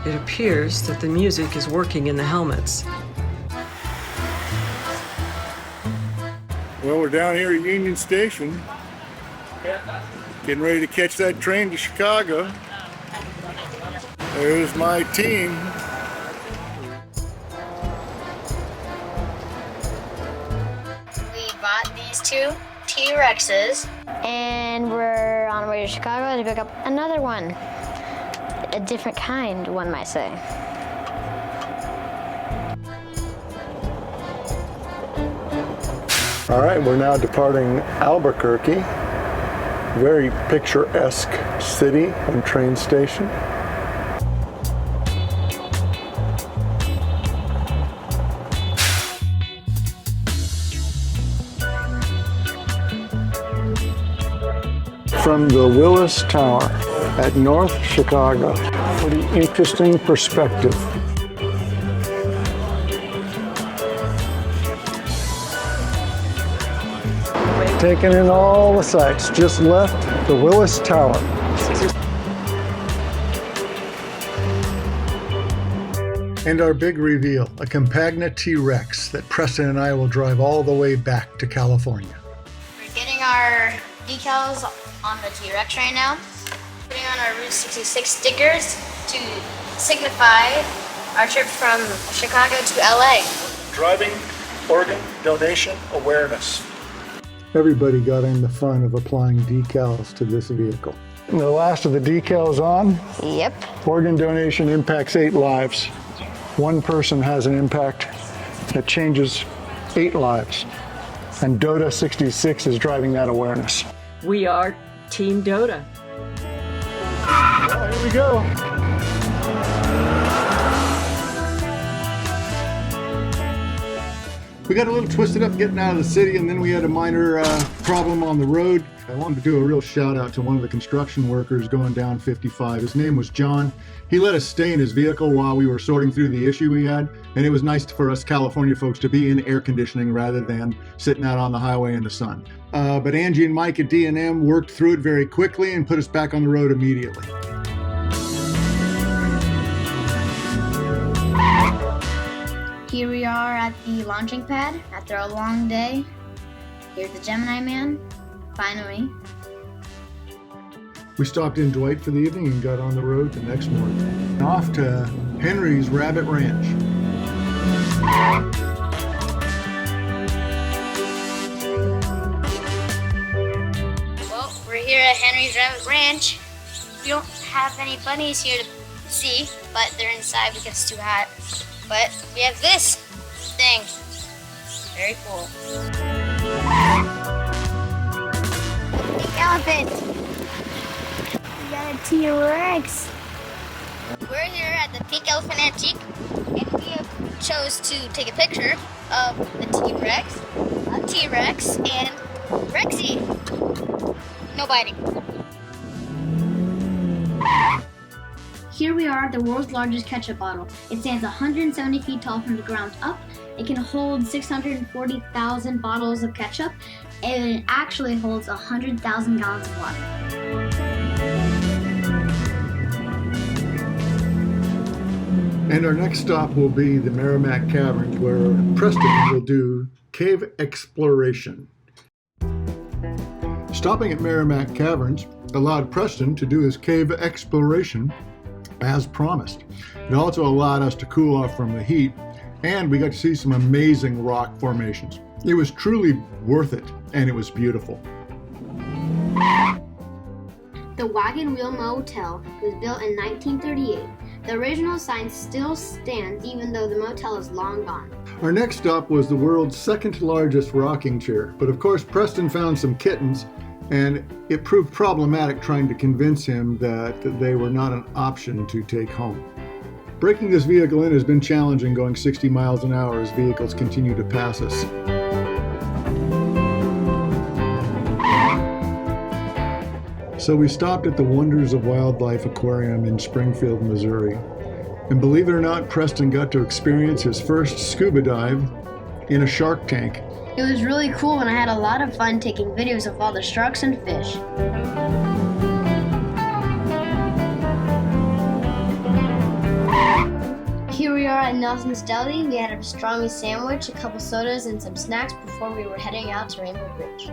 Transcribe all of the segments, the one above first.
It appears that the music is working in the helmets. Well, we're down here at Union Station, getting ready to catch that train to Chicago. There's my team. We bought these two T-Rexes, and we're on our way to Chicago to pick up another one. A different kind, one might say. All right, we're now departing Albuquerque. Very picturesque city and train station. From the Willis Tower at North Chicago. Pretty interesting perspective. Taking in all the sights. Just left the Willis Tower. And our big reveal, a Campagna T-Rex that Preston and I will drive all the way back to California. We're getting our decals on the T-Rex right now. Putting on our Route 66 stickers to signify our trip from Chicago to LA. Driving organ donation awareness. Everybody got in the fun of applying decals to this vehicle. And the last of the decals on. Yep. Organ donation impacts 8 lives. One person has an impact that changes 8 lives. And DODA66 is driving that awareness. We are Team DODA. Well, here we go. We got a little twisted up getting out of the city, and then we had a minor problem on the road. I wanted to do a real shout out to one of the construction workers going down 55. His name was John. He let us stay in his vehicle while we were sorting through the issue we had, and it was nice for us California folks to be in air conditioning rather than sitting out on the highway in the sun. But Angie and Mike at D&M worked through it very quickly and put us back on the road immediately. Here we are at the launching pad after a long day. Here's the Gemini Man, finally. We stopped in Dwight for the evening and got on the road the next morning. Off to Henry's Rabbit Ranch. Well, we're here at Henry's Rabbit Ranch. We don't have any bunnies here to see, but they're inside because it's too hot. But we have this thing. Very cool. The elephant. We got a T-Rex. We're here at the Pink Elephant Antique, and we have chose to take a picture of the T-Rex, a T-Rex, and Rexy. No biting. Here we are at the world's largest ketchup bottle. It stands 170 feet tall from the ground up. It can hold 640,000 bottles of ketchup, and it actually holds 100,000 gallons of water. And our next stop will be the Merrimack Caverns, where Preston will do cave exploration. Stopping at Merrimack Caverns allowed Preston to do his cave exploration as promised. It also allowed us to cool off from the heat, and we got to see some amazing rock formations. It was truly worth it, and it was beautiful. The Wagon Wheel Motel was built in 1938. The original sign still stands even though the motel is long gone. Our next stop was the world's second largest rocking chair, but of course Preston found some kittens, and it proved problematic trying to convince him that they were not an option to take home. Breaking this vehicle in has been challenging, going 60 miles an hour as vehicles continue to pass us. So we stopped at the Wonders of Wildlife Aquarium in Springfield, Missouri. And believe it or not, Preston got to experience his first scuba dive in a shark tank. It was really cool, and I had a lot of fun taking videos of all the sharks and fish. by Nelson's Deli. We had a pastrami sandwich, a couple sodas, and some snacks before we were heading out to Rainbow Bridge.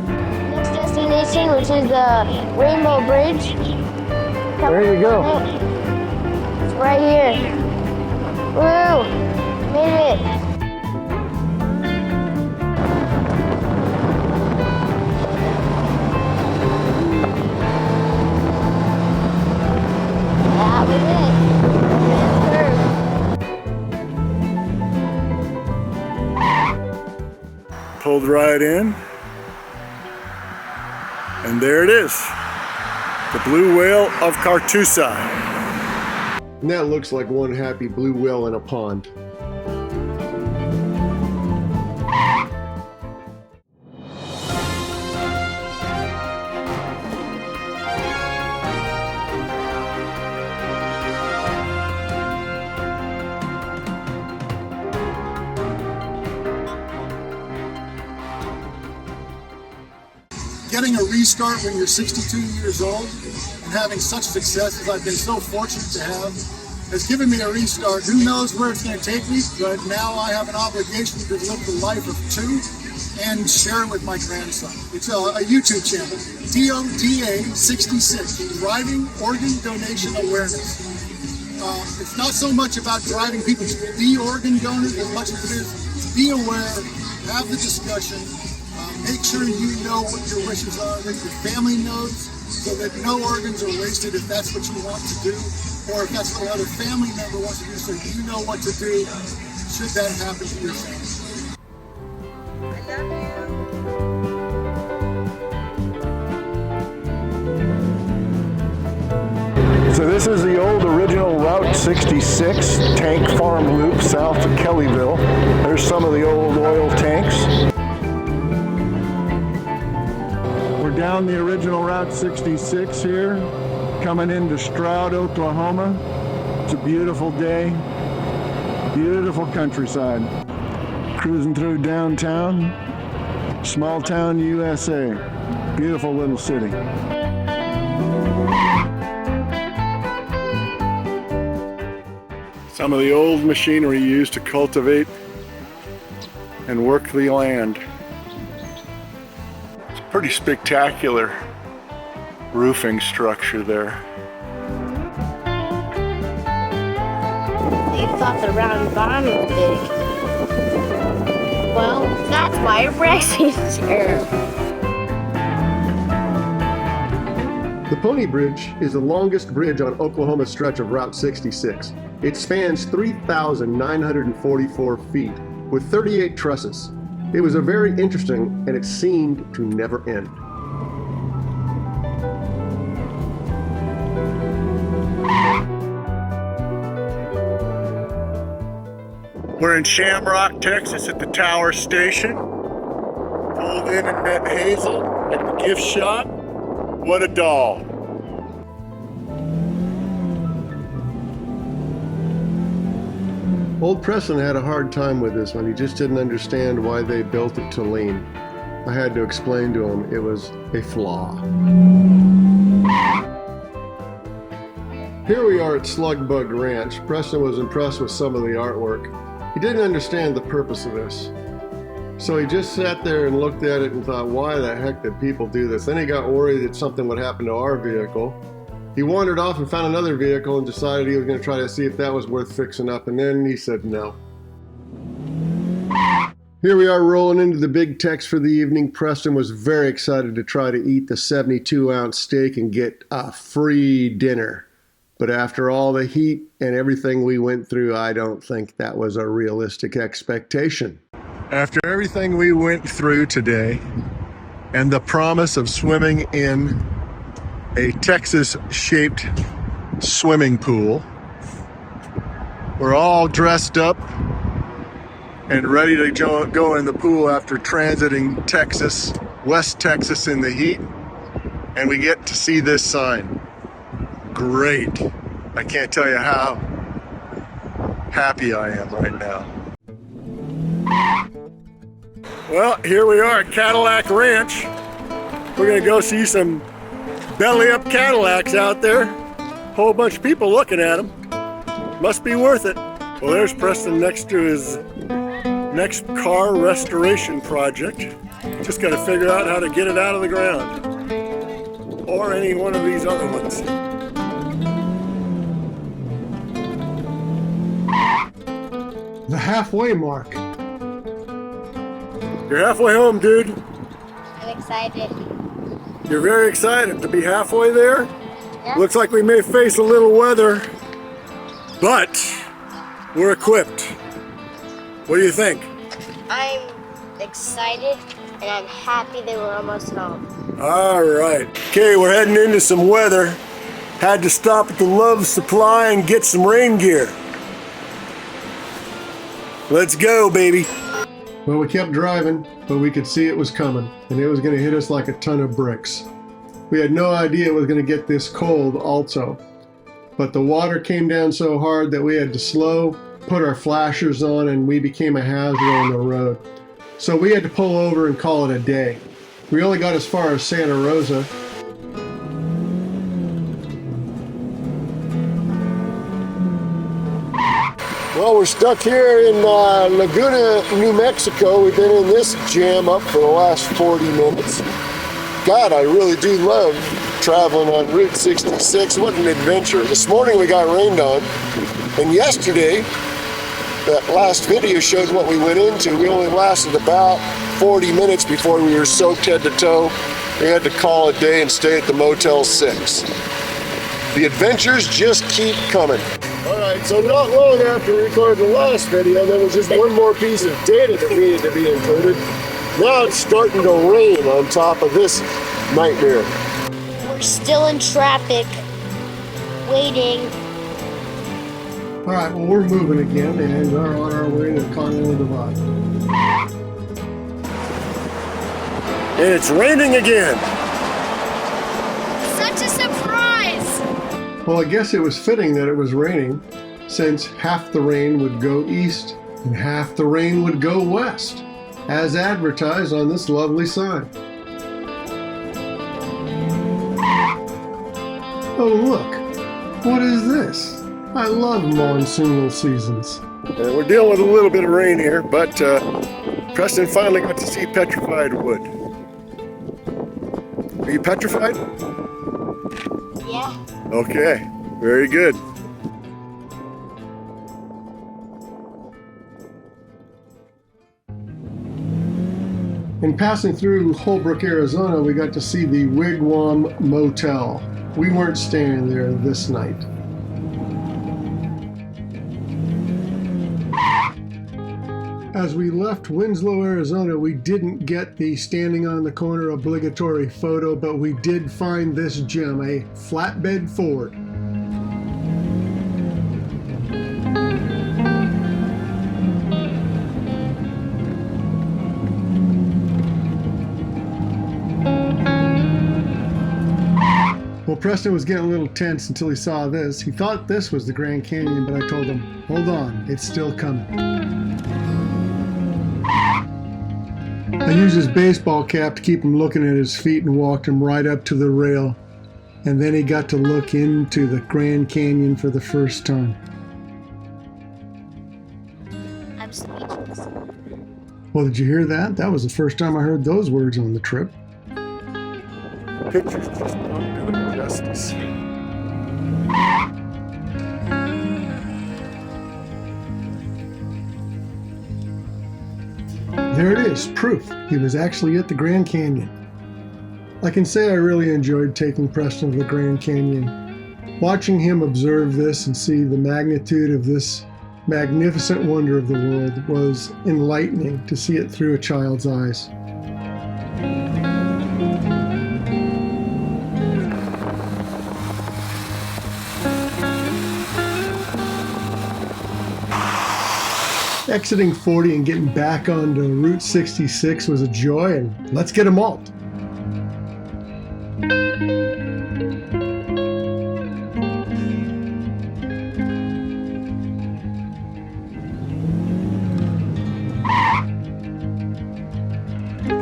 Next destination, which is the Rainbow Bridge. There you go. It's right here. Woo! Made it! That was it. Pulled right in. And there it is. The blue whale of Cartusa. And that looks like one happy blue whale in a pond. Getting a restart when you're 62 years old and having such success as I've been so fortunate to have has given me a restart. Who knows where it's going to take me, but now I have an obligation to live the life of two and share it with my grandson. It's a YouTube channel, DODA66, Driving Organ Donation Awareness. It's not so much about driving people to be organ donors as much as it is to be aware, have the discussion, make sure you know what your wishes are, that your family knows, so that no organs are wasted if that's what you want to do, or if that's what another family member wants to do, so you know what to do should that happen to your family. I love you. So this is the old original Route 66 tank farm loop south of Kellyville. There's some of the old oil tanks. We're down the original Route 66 here, coming into Stroud, Oklahoma. It's a beautiful day, beautiful countryside. Cruising through downtown, small town USA. Beautiful little city. Some of the old machinery used to cultivate and work the land. It's a pretty spectacular roofing structure there. You thought the round bottom was big. Well, that's why it breaks here. The Pony Bridge is the longest bridge on Oklahoma's stretch of Route 66. It spans 3,944 feet with 38 trusses. It was a very interesting and it seemed to never end. We're in Shamrock, Texas at the Tower Station. Pulled in and met Hazel at the gift shop. What a doll. Old Preston had a hard time with this one. He just didn't understand why they built it to lean. I had to explain to him it was a flaw. Here we are at Slugbug Ranch. Preston was impressed with some of the artwork. He didn't understand the purpose of this. So he just sat there and looked at it and thought, why the heck did people do this? Then he got worried that something would happen to our vehicle. He wandered off and found another vehicle and decided he was going to try to see if that was worth fixing up, and then he said no. Here we are rolling into the big Tex for the evening. Preston was very excited to try to eat the 72-ounce steak and get a free dinner. But after all the heat and everything we went through, I don't think that was a realistic expectation. After everything we went through today and the promise of swimming in a Texas-shaped swimming pool, we're all dressed up and ready to go in the pool after transiting Texas, West Texas in the heat, and we get to see this sign. Great. I can't tell you how happy I am right now. Well, here we are at Cadillac Ranch. We're gonna go see some belly up Cadillacs out there. Whole bunch of people looking at them. Must be worth it. Well, there's Preston next to his next car restoration project. Just got to figure out how to get it out of the ground. Or any one of these other ones. The halfway mark. You're halfway home, dude. I'm excited. You're very excited to be halfway there? Yeah. Looks like we may face a little weather, but we're equipped. What do you think? I'm excited and I'm happy that we're almost home. All right. Okay, we're heading into some weather. Had to stop at the Love Supply and get some rain gear. Let's go, baby. Well, we kept driving, but we could see it was coming, and it was going to hit us like a ton of bricks. We had no idea it was going to get this cold also. But the water came down so hard that we had to slow, put our flashers on, and we became a hazard on the road. So we had to pull over and call it a day. We only got as far as Santa Rosa. Well, we're stuck here in Laguna, New Mexico. We've been in this jam up for the last 40 minutes. God, I really do love traveling on Route 66. What an adventure. This morning we got rained on, and yesterday, that last video showed what we went into. We only lasted about 40 minutes before we were soaked head to toe. We had to call it a day and stay at the Motel 6. The adventures just keep coming. Alright, so not long after we recorded the last video, there was just one more piece of data that needed to be included. Now it's starting to rain on top of this nightmare. We're still in traffic, waiting. Alright, well, we're moving again and are on our way to the Continental Divide. And it's raining again. Such a surprise! Well, I guess it was fitting that it was raining, since half the rain would go east and half the rain would go west, as advertised on this lovely sign. Oh, look! What is this? I love monsoonal seasons. We're dealing with a little bit of rain here, but Preston finally got to see petrified wood. Are you petrified? Yeah. Okay, very good. In passing through Holbrook, Arizona, we got to see the Wigwam Motel. We weren't staying there this night. As we left Winslow, Arizona, we didn't get the standing on the corner obligatory photo, but we did find this gem, a flatbed Ford. Well, Preston was getting a little tense until he saw this. He thought this was the Grand Canyon, but I told him, hold on, it's still coming. I used his baseball cap to keep him looking at his feet and walked him right up to the rail. And then he got to look into the Grand Canyon for the first time. I'm speechless. Well, did you hear that? That was the first time I heard those words on the trip. Pictures just don't do it justice. There it is, proof. He was actually at the Grand Canyon. I can say I really enjoyed taking Preston to the Grand Canyon. Watching him observe this and see the magnitude of this magnificent wonder of the world was enlightening to see it through a child's eyes. Exiting 40 and getting back onto Route 66 was a joy, and let's get a malt.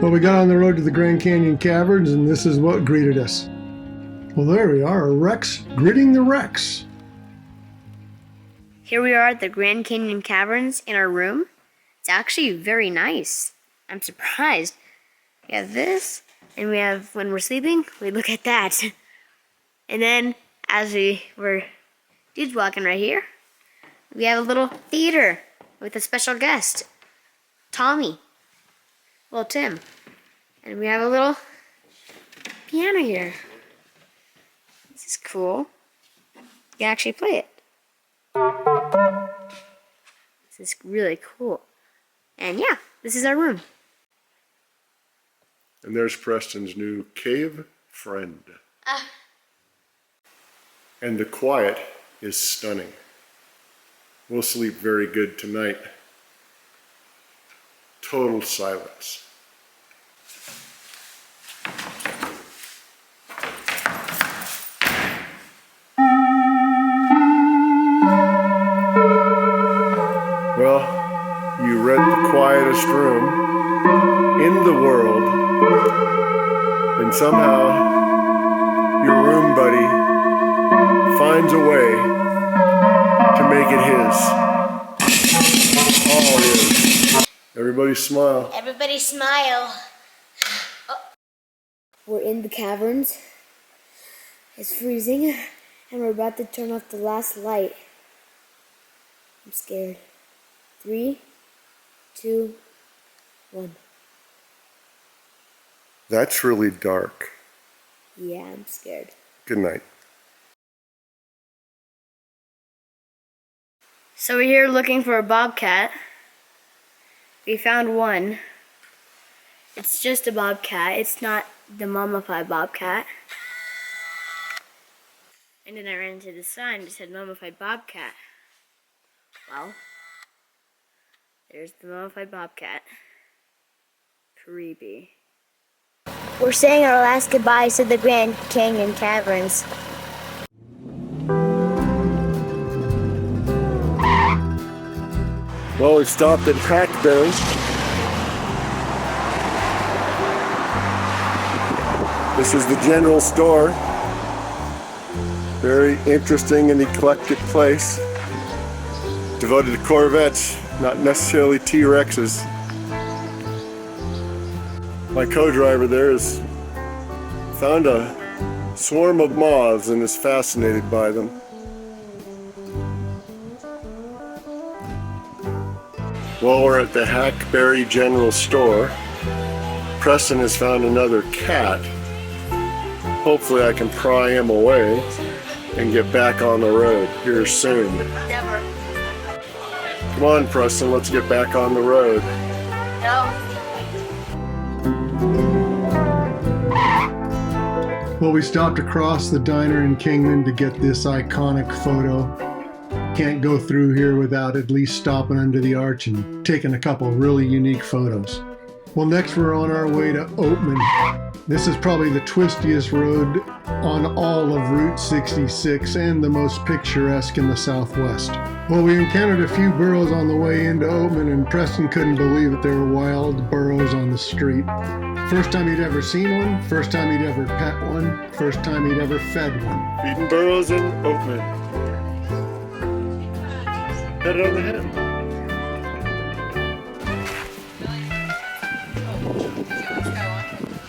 Well, we got on the road to the Grand Canyon Caverns, and this is what greeted us. Well, there we are, a Rex greeting the Rex. Here we are at the Grand Canyon Caverns in our room. It's actually very nice. I'm surprised. We have this, and we have, when we're sleeping, we look at that. And then, as we're dudes walking right here, we have a little theater with a special guest, Tommy. Well, Tim. And we have a little piano here. This is cool. You can actually play it. This is really cool. And yeah, this is our room. And there's Preston's new cave friend. And the quiet is stunning. We'll sleep very good tonight. Total silence. Well, you rent the quietest room in the world, and somehow your room buddy finds a way to make it his. All his. Everybody smile. Everybody smile. Oh. We're in the caverns. It's freezing, and we're about to turn off the last light. I'm scared. 3, 2, 1. That's really dark. Yeah, I'm scared. Good night. So we're here looking for a bobcat. We found one. It's just a bobcat. It's not the mummified bobcat. And then I ran into the sign that said mummified bobcat. Well, there's the mummified bobcat. Creepy. We're saying our last goodbyes to the Grand Canyon Caverns. Well, we stopped at Hackberry. This is the general store. Very interesting and eclectic place. Devoted to Corvettes, not necessarily T-Rexes. My co-driver there has found a swarm of moths and is fascinated by them. Well, we're at the Hackberry General Store. Preston has found another cat. Hopefully I can pry him away and get back on the road here soon. Never. Come on, Preston, let's get back on the road. No. Well, we stopped across the diner in Kingman to get this iconic photo. Can't go through here without at least stopping under the arch and taking a couple really unique photos. Well, next we're on our way to Oatman. This is probably the twistiest road on all of Route 66 and the most picturesque in the Southwest. Well, we encountered a few burros on the way into Oatman, and Preston couldn't believe that there were wild burros on the street. First time he'd ever seen one, first time he'd ever pet one, first time he'd ever fed one. Feeding burros in Oatman. Pat it on the head.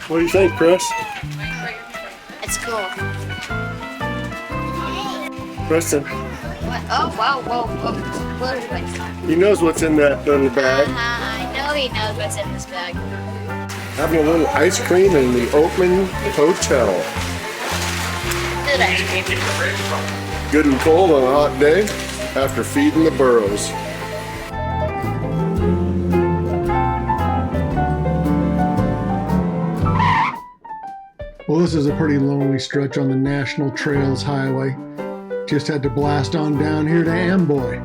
What do you think, Chris? It's cool. Preston, What? Oh, wow, whoa, whoa. What is it? he knows what's in that little bag. I know he knows what's in this bag. Having a little ice cream in the Oatman Hotel. Good ice cream. Good and cold on a hot day after feeding the burros. Well, this is a pretty lonely stretch on the National Trails Highway. Just had to blast on down here to Amboy.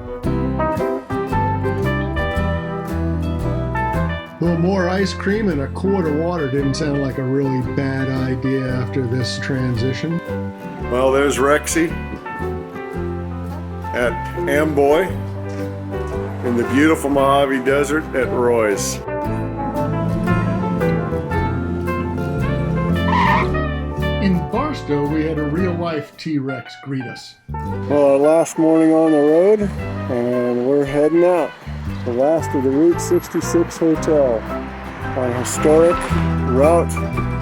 Well, more ice cream and a quart of water didn't sound like a really bad idea after this transition. Well, there's Rexy at Amboy in the beautiful Mojave Desert at Roy's. In Barstow, we had a real-life life T-Rex greet us? Well, our last morning on the road, and we're heading out. The last of the Route 66 Hotel on historic Route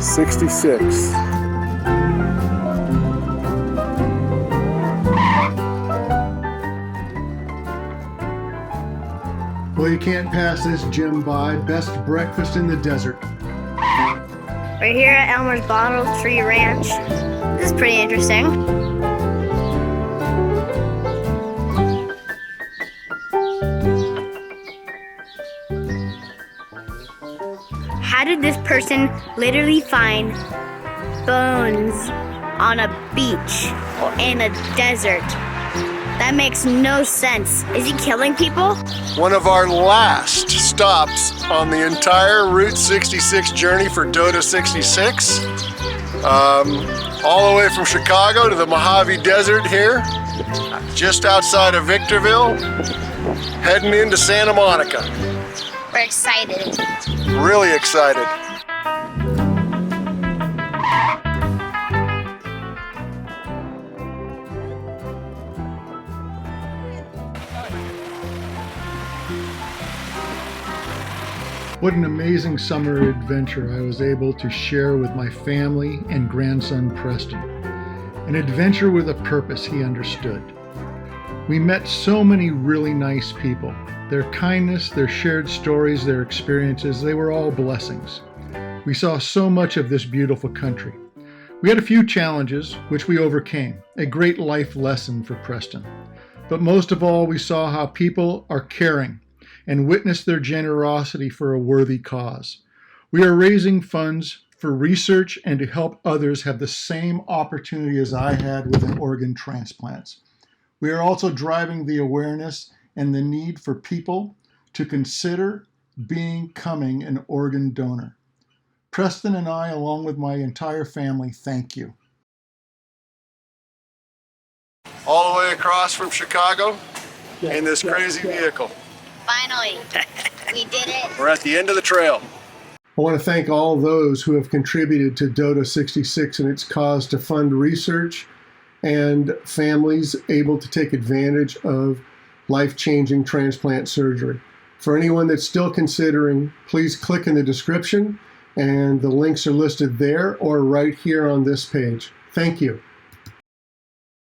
66. Well, you can't pass this gym by. Best breakfast in the desert. We're here at Elmer's Bottle Tree Ranch. This is pretty interesting. How did this person literally find bones on a beach or in a desert? That makes no sense. Is he killing people? One of our last stops on the entire Route 66 journey for DODA66. All the way from Chicago to the Mojave Desert here, just outside of Victorville, heading into Santa Monica. We're excited. Really excited. What an amazing summer adventure I was able to share with my family and grandson Preston. An adventure with a purpose he understood. We met so many really nice people. Their kindness, their shared stories, their experiences, they were all blessings. We saw so much of this beautiful country. We had a few challenges, which we overcame. A great life lesson for Preston. But most of all, we saw how people are caring and witness their generosity for a worthy cause. We are raising funds for research and to help others have the same opportunity as I had with an organ transplant. We are also driving the awareness and the need for people to consider becoming an organ donor. Preston and I, along with my entire family, thank you. All the way across from Chicago in this crazy vehicle. Finally, we did it. We're at the end of the trail. I want to thank all those who have contributed to DODA66 and its cause to fund research and families able to take advantage of life-changing transplant surgery. For anyone that's still considering, please click in the description and the links are listed there or right here on this page. Thank you.